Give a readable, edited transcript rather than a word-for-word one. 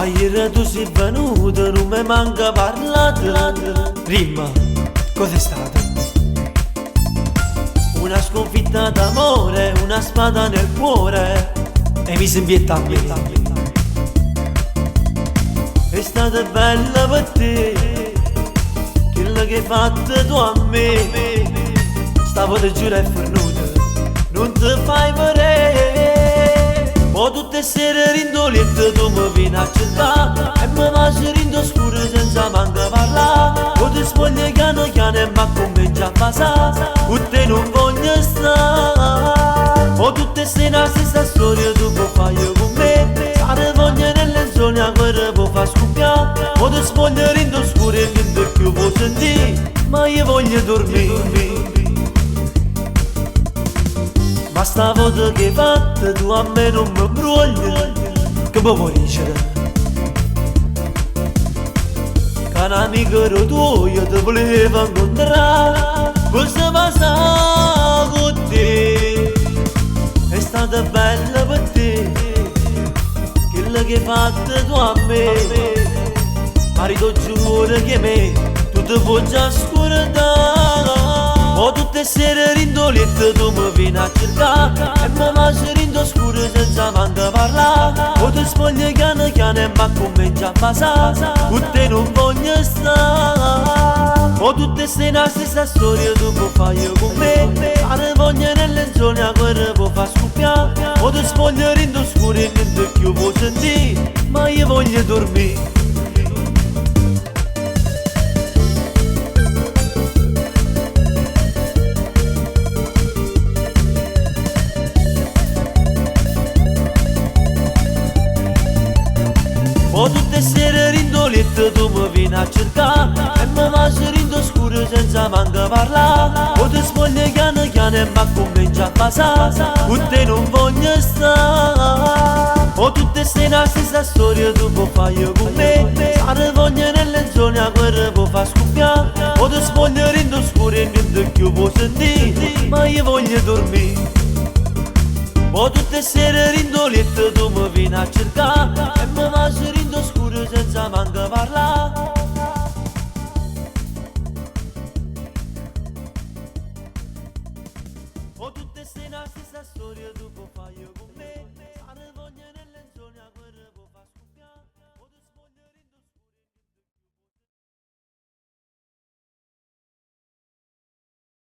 Ieri tu sei venuto, non mi manca parlato. Rima, cos'è stato? Una sconfitta d'amore, una spada nel cuore e mi sembra inviettabile. È stata bella per te, quello che hai fatto tu a me. Stavo da giurare e fornuto, non ti fai vedere. Ma tutte sere rindolette tu mi vieni a cercare e mi lasci rindo scuro senza manco parlare. O ti spogli piano piano e ma cominci a passare, con te non voglio stare. O tutte sei la stessa storia tu puoi fare con me. Sare voglio nelle zone a guerra può far scoppiare. O ti spogli rindo scuro e niente più può sentire, ma io voglio dormire. Ma sta volta che hai fatto tu a me non mi brugli, che mi vuoi dicere? Che un amico tuo io ti volevo incontrare, cosa passa con te? È stata bella per te, quello che hai fatto tu a me. Marito giuro che me tu ti vuoi già scordare. O tutte sere rindolette tu mi vieni a cercare e mi lasci rindo scuro senza manco parlare. O ti spogli piano piano e ma cominci a passare, con te non voglio stare. O tutte sei la stessa storia tu puoi fare con me. Fare voglia nelle zone a guerra può far scoppiare. O ti spogli rindo scuro e niente più può sentire, ma io voglio dormire. O tutte sere rindolette tu mi vieni a cercare e mi lasci rindo scuro senza manco parlare. O ti spogli piano piano e ma cominci a passare, con te non voglio stare. O tutte sei la stessa storia tu puoi fare con me. Sare voglio nelle zone a guerra può far scoppiare. O ti spogli rindo scuro e niente più può sentire, ma io voglio dormire. O tutte sere rindolette tu mi vieni a cercare e mi lasci rindo scuro senza manco parlare. O tutte sei la stessa storia tu puoi